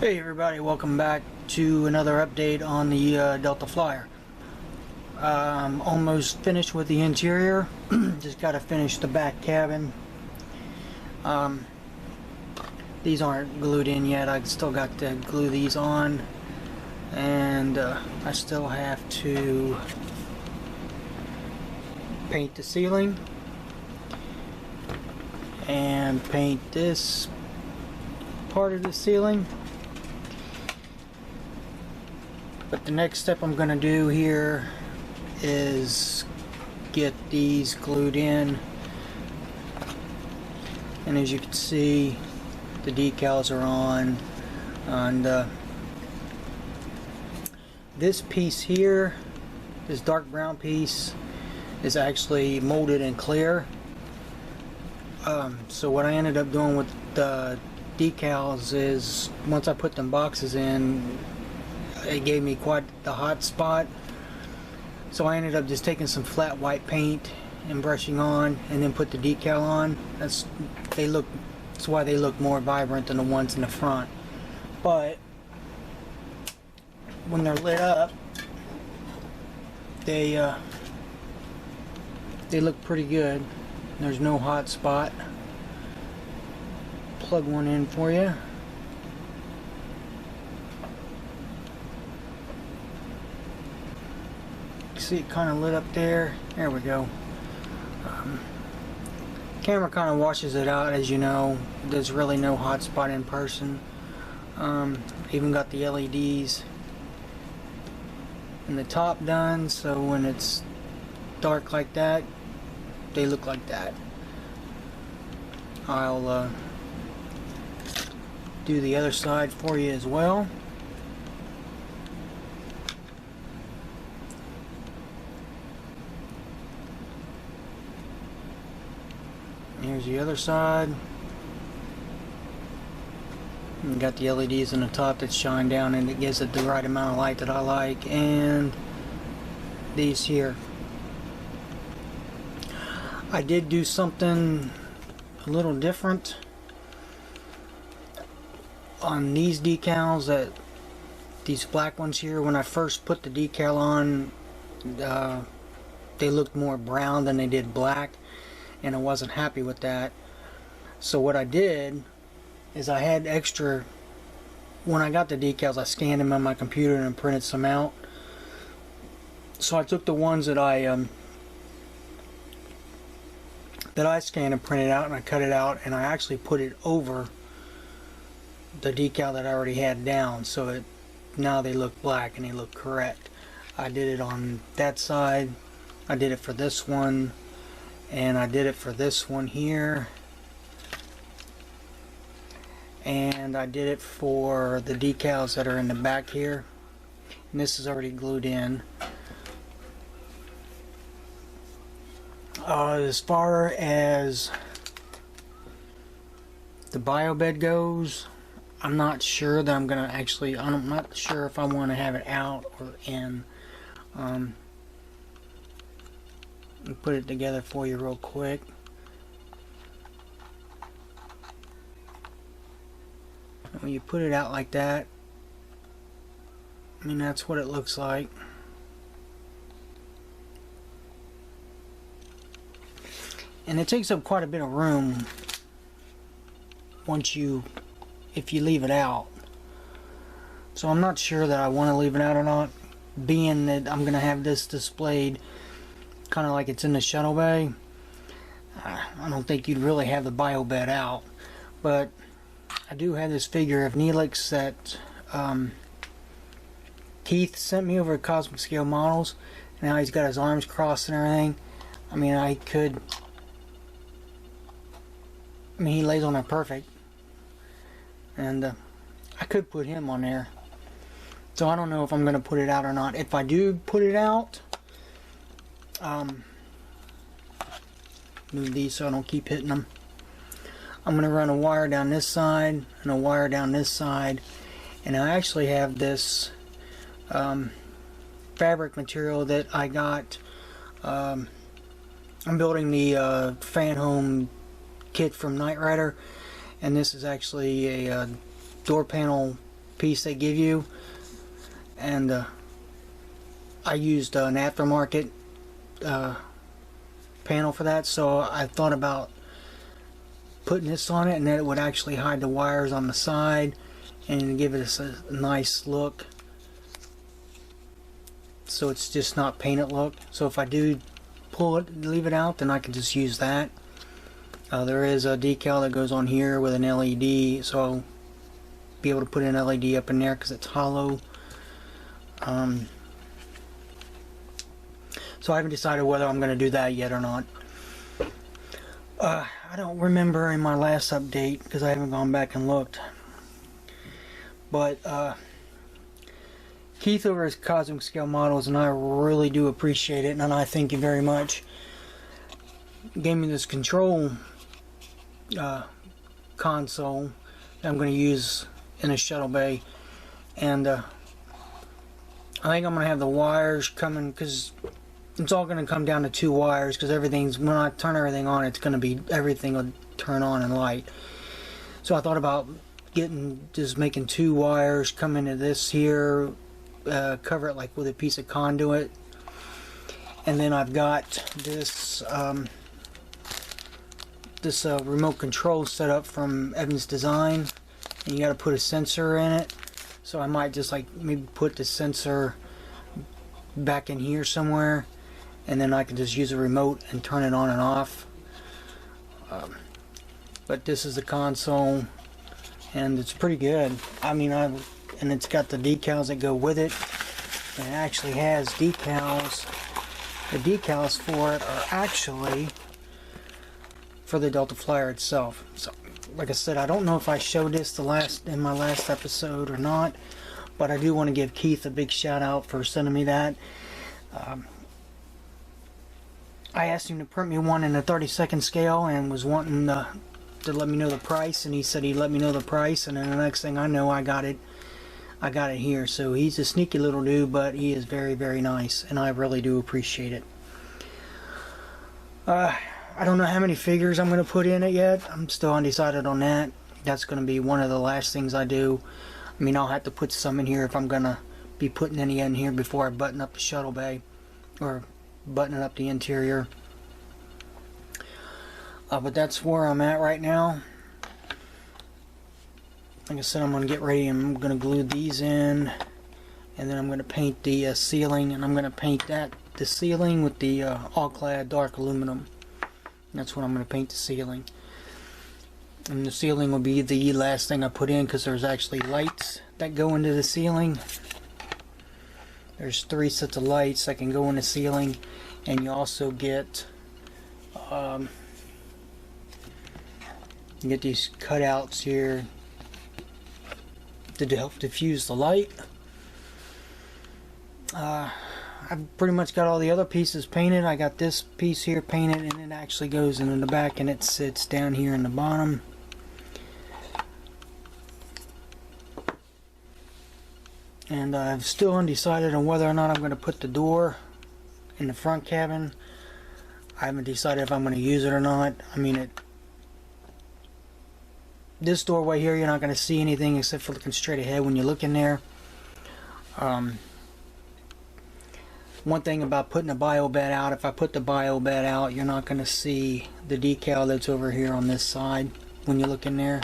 Hey everybody, welcome back to another update on the Delta Flyer. Almost finished with the interior. Just got to finish the back cabin. These aren't glued in yet. I still got to glue these on, and I still have to paint the ceiling and paint this part of the ceiling. But the next step I'm going to do here is get these glued in, and as you can see, the decals are on. And this piece here, this dark brown piece, is actually molded in clear. So what I ended up doing with the decals is, once I put them boxes in, it gave me quite the hot spot, so I ended up just taking some flat white paint and brushing on, and then put the decal on. That's why they look more vibrant than the ones in the front. But when they're lit up, they look pretty good. There's no hot spot. Plug one in for you. See, it kind of lit up there. There we go. Camera kind of washes it out, as you know. There's really no hot spot in person. Even got the LEDs in the top done, so when it's dark like that, they look like that. I'll do the other side for you as well. Here's the other side. And got the LEDs in the top that shine down, and it gives it the right amount of light that I like. And these here, I did do something a little different on these decals. That these black ones here, when I first put the decal on, they looked more brown than they did black, and I wasn't happy with that. So what I did is, I had extra, when I got the decals, I scanned them on my computer and printed some out. So I took the ones that I scanned and printed out, and I cut it out, and I actually put it over the decal that I already had down, so now they look black and they look correct. I did it on that side, I did it for this one, and I did it for this one here, and I did it for the decals that are in the back here, and this is already glued in. As far as the bio bed goes, I'm not sure that I'm gonna actually, I'm not sure if I want to have it out or in. Let me put it together for you real quick. When you put it out like that, I mean, that's what it looks like. And it takes up quite a bit of room if you leave it out. So I'm not sure that I want to leave it out or not, being that I'm going to have this displayed kind of like it's in the shuttle bay. I don't think you'd really have the bio bed out, but I do have this figure of Neelix that Keith sent me over at Cosmic Scale Models. Now he's got his arms crossed and everything. I mean, he lays on there perfect, and I could put him on there. So I don't know if I'm going to put it out or not. If I do put it out, move these so I don't keep hitting them. I'm going to run a wire down this side and a wire down this side, and I actually have this fabric material that I got. I'm building the fan home kit from Knight Rider, and this is actually a door panel piece they give you, and I used an aftermarket panel for that, so I thought about putting this on it, and then it would actually hide the wires on the side and give it a nice look, so it's just not painted look. So if I do pull it, leave it out, then I can just use that. There is a decal that goes on here with an LED, so I'll be able to put an LED up in there because it's hollow. So I haven't decided whether I'm going to do that yet or not. I don't remember in my last update because I haven't gone back and looked. But Keith over his Cosmic Scale Models, and I really do appreciate it, and I thank you very much, gave me this control console that I'm going to use in a shuttle bay. And I think I'm going to have the wires coming, because it's all going to come down to 2 wires, because everything's, when I turn everything on, it's going to be, everything will turn on and light. So I thought about just making 2 wires come into this here, cover it like with a piece of conduit, and then I've got this remote control set up from Evans Design, and you got to put a sensor in it. So I might just like maybe put the sensor back in here somewhere, and then I can just use a remote and turn it on and off. But this is the console, and it's pretty good. I mean, and it's got the decals that go with it. And it actually has decals. The decals for it are actually for the Delta Flyer itself. So, like I said, I don't know if I showed this in my last episode or not, but I do want to give Keith a big shout out for sending me that. I asked him to print me one in a 32nd scale and was wanting to let me know the price, and he said he'd let me know the price, and then the next thing I know, I got it here. So he's a sneaky little dude, but he is very, very nice, and I really do appreciate it. I don't know how many figures I'm going to put in it yet. I'm still undecided on that. That's going to be one of the last things I do. I mean, I'll have to put some in here if I'm going to be putting any in here before I button up the shuttle bay, or buttoning up the interior. But that's where I'm at right now. Like I said, I'm going to get ready, and I'm going to glue these in, and then I'm going to paint the ceiling, and I'm going to paint the ceiling with the all-clad dark aluminum. That's what I'm going to paint the ceiling. And the ceiling will be the last thing I put in, because there's actually lights that go into the ceiling. There's 3 sets of lights that can go in the ceiling, and you also get these cutouts here to help diffuse the light. I've pretty much got all the other pieces painted. I got this piece here painted, and it actually goes into the back, and it sits down here in the bottom. And I'm still undecided on whether or not I'm going to put the door in the front cabin. I haven't decided if I'm going to use it or not. I mean, this doorway here, you're not going to see anything except for looking straight ahead when you look in there. One thing about putting a bio bed out, if I put the bio bed out, you're not going to see the decal that's over here on this side when you look in there.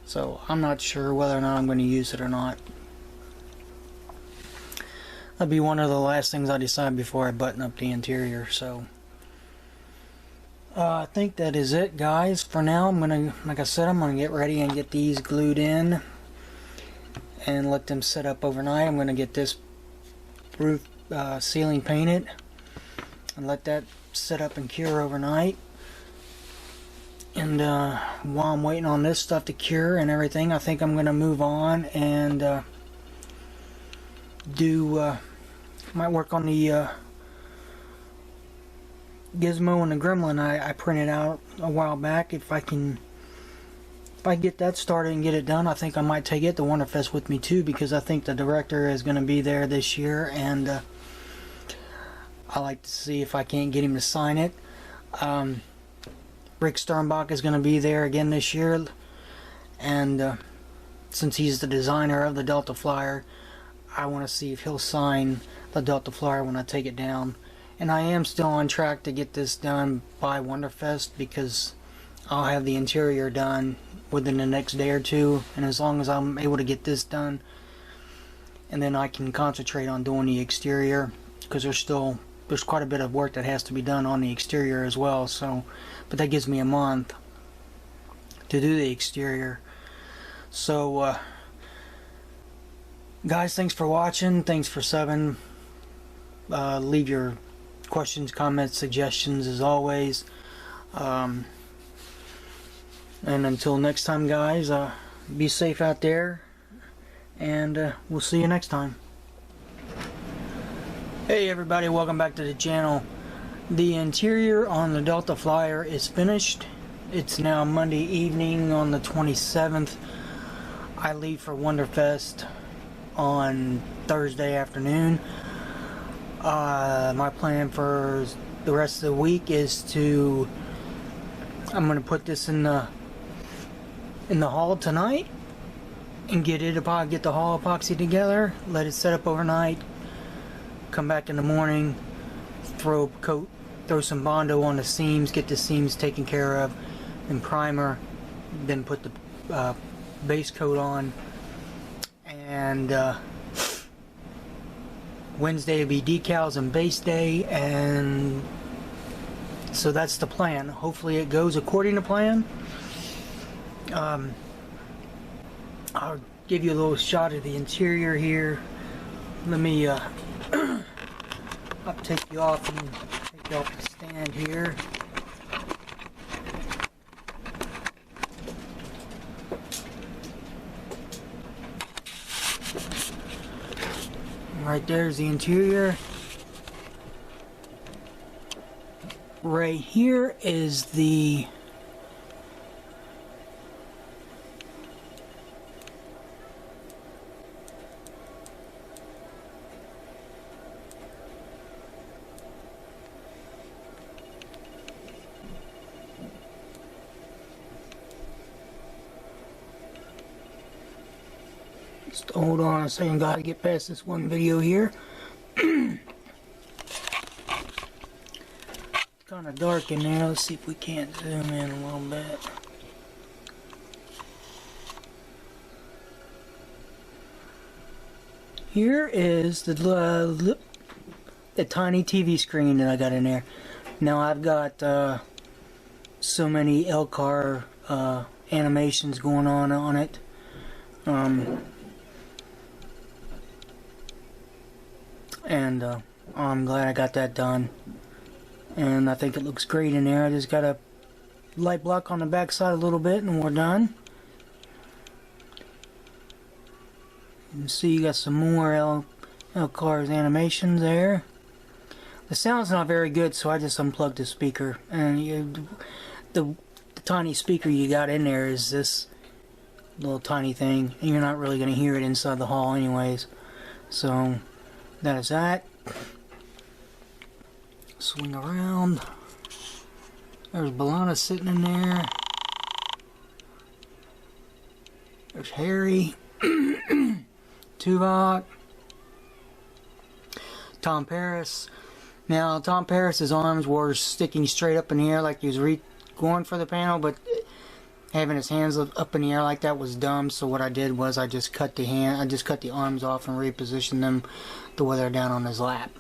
So I'm not sure whether or not I'm going to use it or not. That'll be one of the last things I decide before I button up the interior. So I think that is it, guys. For now, I'm gonna, like I said, I'm gonna get ready and get these glued in and let them set up overnight. I'm gonna get this roof ceiling painted and let that set up and cure overnight. And while I'm waiting on this stuff to cure and everything, I think I'm gonna move on and might work on the Gizmo and the Gremlin I printed out a while back. If I get that started and get it done, I think I might take it to Wonderfest with me too, because I think the director is going to be there this year, and I like to see if I can't get him to sign it. Rick Sternbach is going to be there again this year, and since he's the designer of the Delta Flyer, I want to see if he'll sign the Delta Flyer when I take it down. And I am still on track to get this done by Wonderfest, because I'll have the interior done within the next day or two, and as long as I'm able to get this done, and then I can concentrate on doing the exterior, because there's quite a bit of work that has to be done on the exterior as well. So, but that gives me a month to do the exterior. So guys, thanks for watching, thanks for subbing. Leave your questions, comments, suggestions as always. And until next time, guys, be safe out there, and we'll see you next time. Hey everybody, welcome back to the channel. The interior on the Delta Flyer is finished. It's now Monday evening on the 27th. I leave for Wonderfest on Thursday afternoon. My plan for the rest of the week is I'm going to put this in the hall tonight and get the hall epoxy together, let it set up overnight, come back in the morning, throw some Bondo on the seams, get the seams taken care of, and primer, then put the base coat on, and Wednesday will be decals and base day, and so that's the plan. Hopefully it goes according to plan. I'll give you a little shot of the interior here. Let me I'll take you off the stand here. Right there's the interior. Right here is the just hold on a second, gotta get past this one video here. Kind of dark in there. Let's see if we can't zoom in a little bit. Here is the tiny TV screen that I got in there. Now I've got so many LCAR animations going on it. And I'm glad I got that done. And I think it looks great in there. I just got a light block on the back side a little bit and we're done. You can see you got some more LCAR's animations there. The sound's not very good, so I just unplugged the speaker. And the tiny speaker you got in there is this little tiny thing. And you're not really going to hear it inside the hall anyways. So that is that. Swing around. There's Balana sitting in there. There's Harry. Tuvok. Tom Paris. Now, Tom Paris's arms were sticking straight up in the air like he was going for the panel, but having his hands up in the air like that was dumb. So what I did was I just cut the arms off and repositioned them to where they're down on his lap.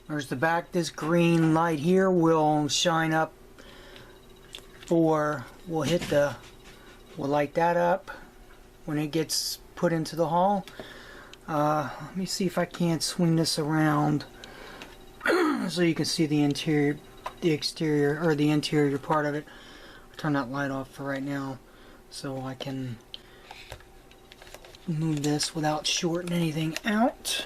There's the back. This green light here will shine up we'll light that up when it gets put into the hall. Let me see if I can't swing this around so you can see the exterior, or the interior part of it. I'll turn that light off for right now so I can move this without shorting anything out.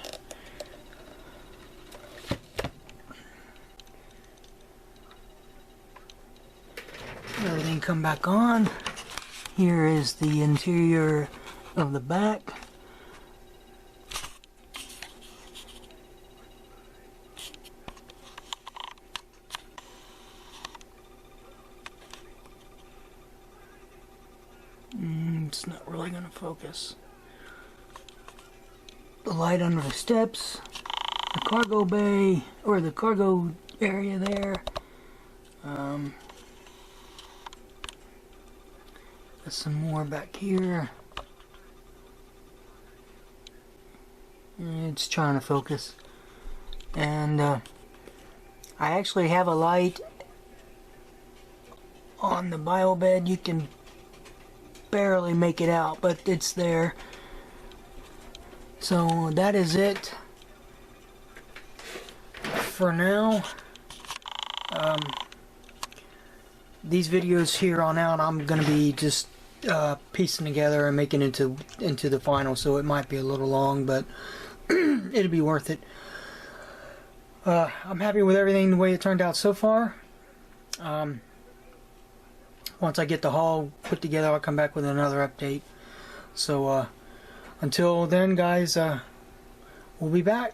Everything come back on. Here is the interior of the back. It's not really going to focus. The light under the steps, the cargo bay, or the cargo area there. There's some more back here. It's trying to focus. And I actually have a light on the bio bed. You can barely make it out, but it's there. So that is it for now. These videos here on out, I'm gonna be just piecing together and making into the final, so it might be a little long, but it'll be worth it. I'm happy with everything the way it turned out so far. Once I get the haul put together, I'll come back with another update. So until then, guys, we'll be back.